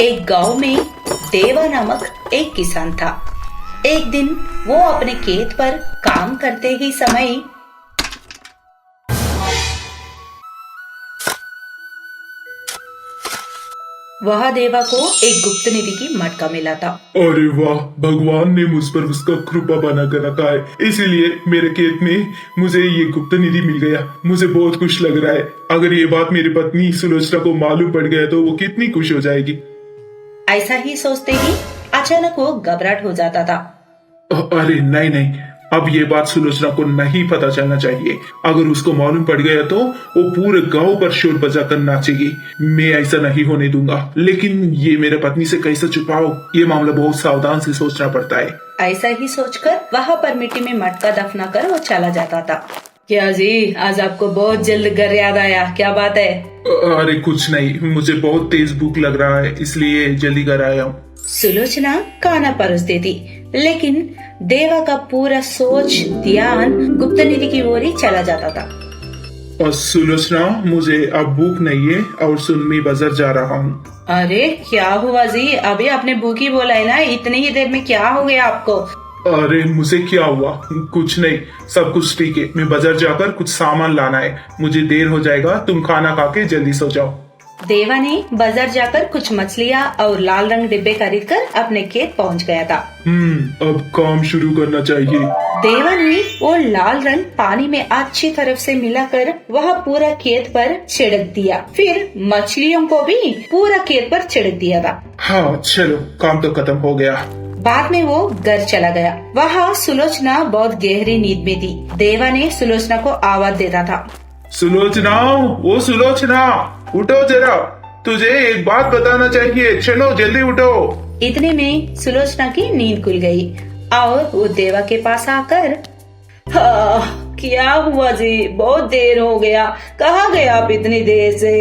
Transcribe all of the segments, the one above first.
एक गांव में देवा नामक एक किसान था। एक दिन वो अपने खेत पर काम करते ही समय वह देवा को एक गुप्त निधि की मटका मिला था। अरे वाह, भगवान ने मुझ पर उसका कृपा बना कर रखा है, इसीलिए मेरे खेत में मुझे ये गुप्त निधि मिल गया। मुझे बहुत खुश लग रहा है। अगर ये बात मेरी पत्नी सुलोचना को मालूम पड़ गया तो वो कितनी खुश हो जाएगी। ऐसा ही सोचते ही अचानक वो घबराहट हो जाता था। अरे नहीं नहीं, अब ये बात सुलोचना को नहीं पता चलना चाहिए। अगर उसको मालूम पड़ गया तो वो पूरे गांव पर शोर बजा कर नाचेगी। मैं ऐसा नहीं होने दूंगा। लेकिन ये मेरे पत्नी से कैसे छुपाओ, ये मामला बहुत सावधान से सोचना पड़ता है। ऐसा ही सोचकर वहाँ पर मिट्टी में मटका दफना कर वो चला जाता था। क्या जी, आज आपको बहुत जल्द घर याद आया, क्या बात है? अरे कुछ नहीं, मुझे बहुत तेज भूख लग रहा है, इसलिए जल्दी घर आया हूँ। सुलोचना खाना परोस देती, लेकिन देवा का पूरा सोच ध्यान गुप्त निधि की ओर ही चला जाता था। और सुलोचना, मुझे अब भूख नहीं है और सुन मैं बाजार जा रहा हूँ। अरे क्या हुआ जी, अभी आपने भूखी बोला है ना, इतनी ही देर में क्या हो गया आपको? अरे मुझे क्या हुआ, कुछ नहीं, सब कुछ ठीक है। मैं बाजार जाकर कुछ सामान लाना है, मुझे देर हो जाएगा। तुम खाना खा के जल्दी सो जाओ। देवा ने बाजार जाकर कुछ मछलियाँ और लाल रंग डिब्बे खरीद कर अपने खेत पहुंच गया था। अब काम शुरू करना चाहिए। देवा ने वो लाल रंग पानी में अच्छी तरह से मिलाकर वह पूरा खेत पर छिड़क दिया, फिर मछलियों को भी पूरा खेत पर छिड़क दिया था। हाँ चलो, काम तो खत्म हो गया। बाद में वो घर चला गया। वहाँ सुलोचना बहुत गहरी नींद में थी। देवा ने सुलोचना को आवाज देता था। सुलोचना, ओ सुलोचना, उठो जरा, तुझे एक बात बताना चाहिए, चलो जल्दी उठो। इतने में सुलोचना की नींद खुल गई और वो देवा के पास आकर, हाँ, क्या हुआ जी, बहुत देर हो गया, कहाँ गए आप इतनी देर से?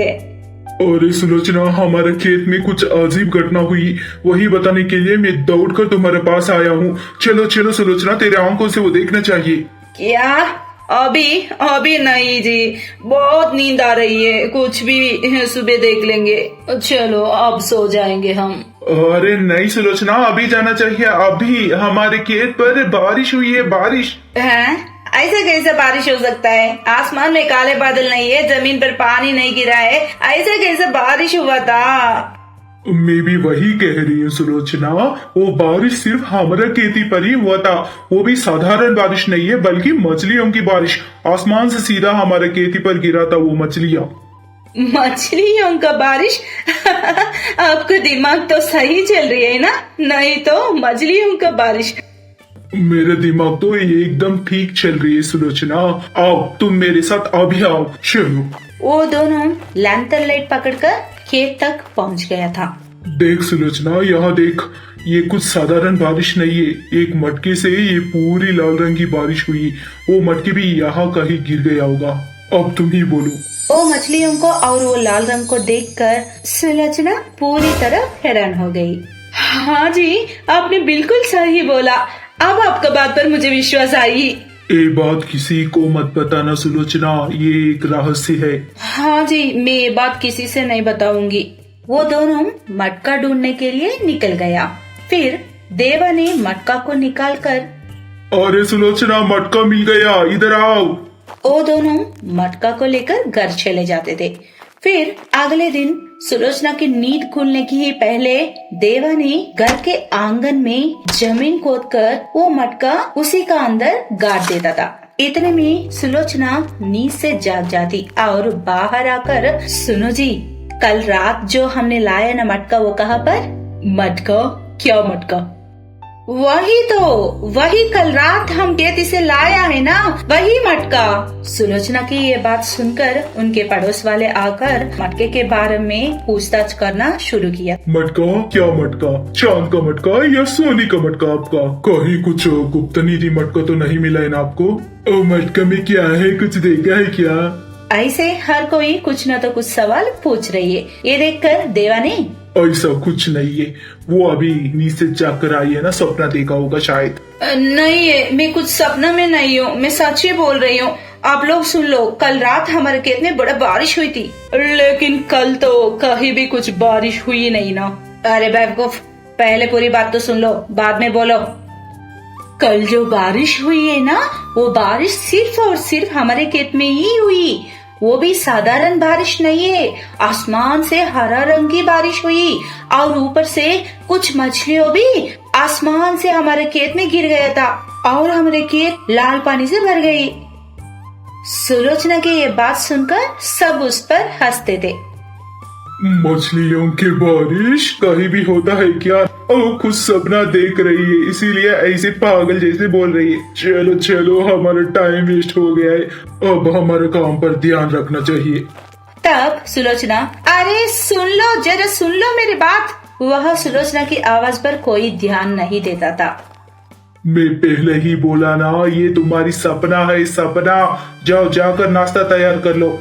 अरे सुलोचना, हमारे खेत में कुछ अजीब घटना हुई, वही बताने के लिए मैं दौड़कर तुम्हारे पास आया हूँ। चलो चलो सुलोचना, तेरे आंखों से वो देखना चाहिए। क्या? अभी नहीं जी, बहुत नींद आ रही है, कुछ भी सुबह देख लेंगे। चलो अब सो जाएंगे हम। अरे नहीं सुलोचना, अभी जाना चाहिए। अभी हमारे खेत पर बारिश हुई है, बारिश है? ऐसे कैसे बारिश हो सकता है? आसमान में काले बादल नहीं है, जमीन पर पानी नहीं गिरा है, ऐसे कैसे बारिश हुआ था? मैं भी वही कह रही हूँ सुलोचना, वो बारिश सिर्फ हमारा खेती पर ही हुआ था। वो भी साधारण बारिश नहीं है, बल्कि मछलियों की बारिश। आसमान से सीधा हमारे खेती पर गिरा था वो मछलियाँ। मछलियों का बारिश? आपका दिमाग तो सही चल रही है ना? नहीं तो मछलियों का बारिश। मेरा दिमाग तो एकदम ठीक चल रही है सुलोचना। आओ तुम मेरे साथ अभी आओ, चलो। वो दोनों लैंटर्न लाइट पकड़कर खेत तक पहुंच गया था। देख सुलोचना, यहाँ देख, ये कुछ साधारण बारिश नहीं है। एक मटके से ये पूरी लाल रंग की बारिश हुई। वो मटके भी यहाँ कहीं गिर गया होगा। अब तुम ही बोलो। वो मछलियों को और वो लाल रंग को देखकर सुलोचना पूरी तरह हैरान हो गई। हाँ जी, आपने बिल्कुल सही बोला, अब आपका बात पर मुझे विश्वास आई। ये बात किसी को मत बताना सुलोचना, ये एक रहस्य है। हाँ जी, मैं ये बात किसी से नहीं बताऊंगी। वो दोनों मटका ढूंढने के लिए निकल गया। फिर देवा ने मटका को निकालकर, अरे सुलोचना, मटका मिल गया, इधर आओ। वो दोनों मटका को लेकर घर चले जाते थे। फिर अगले दिन सुलोचना की नींद खुलने की ही पहले देवा ने घर के आंगन में जमीन खोदकर वो मटका उसी का अंदर गाड़ देता था। इतने में सुलोचना नींद से जाग जाती और बाहर आकर, सुनो जी, कल रात जो हमने लाया ना मटका, वो कहाँ पर? मटका? क्या मटका? वही कल रात हम खेती से लाया है ना, वही मटका। सुलोचना की ये बात सुनकर उनके पड़ोस वाले आकर मटके के बारे में पूछताछ करना शुरू किया। मटका? क्या मटका? चांद का मटका या सोने का मटका आपका? कहीं कुछ गुप्त निधि मटका तो नहीं मिला है ना आपको? मटका में क्या है, कुछ देखा है क्या? ऐसे हर कोई कुछ न तो कुछ सवाल पूछ रही है। ये देखकर देवा ने, ऐसा कुछ नहीं है, वो अभी नीचे जाग कर आई है ना, सपना देखा होगा शायद। नहीं है, मैं कुछ सपना में नहीं हूँ, मैं सच ही बोल रही हूँ। आप लोग सुन लो, कल रात हमारे खेत में बड़ा बारिश हुई थी, लेकिन कल तो कहीं भी कुछ बारिश हुई नहीं ना। अरे बेवकूफ, पहले पूरी बात तो सुन लो, बाद में बोलो। कल जो बारिश हुई है ना, वो बारिश सिर्फ और सिर्फ हमारे खेत में ही हुई। वो भी साधारण बारिश नहीं है, आसमान से हरा रंग की बारिश हुई और ऊपर से कुछ मछलियों भी आसमान से हमारे खेत में गिर गया था और हमारे खेत लाल पानी से भर गई। सुलोचना की ये बात सुनकर सब उस पर हंसते थे। मछलियों की बारिश कहीं भी होता है क्या? वो खुद सपना देख रही है, इसीलिए ऐसे पागल जैसे बोल रही है। चलो चलो, हमारा टाइम वेस्ट हो गया है, अब हमारे काम पर ध्यान रखना चाहिए। तब सुलोचना, अरे सुन लो, जरा सुन लो मेरी बात। वह सुलोचना की आवाज पर कोई ध्यान नहीं देता था। मैं पहले ही बोला ना, ये तुम्हारी सपना है, सपना। जाओ जाकर नाश्ता तैयार कर लो।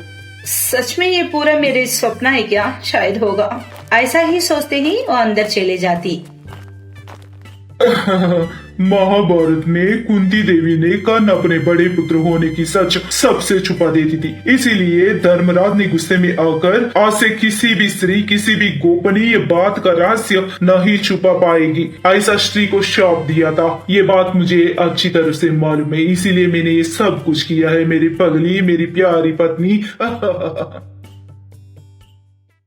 सच में ये पूरा मेरे सपना है क्या? शायद होगा। ऐसा ही सोचते ही वो अंदर चले जाती। महाभारत में कुंती देवी ने कर्ण अपने बड़े पुत्र होने की सच सबसे छुपा देती थी, इसीलिए धर्मराज ने गुस्से में आकर आज से किसी भी स्त्री, किसी भी गोपनीय बात का रहस्य नहीं छुपा पाएगी, ऐसा स्त्री को शाप दिया था। ये बात मुझे अच्छी तरह से मालूम है, इसीलिए मैंने ये सब कुछ किया है मेरी पगली, मेरी प्यारी पत्नी।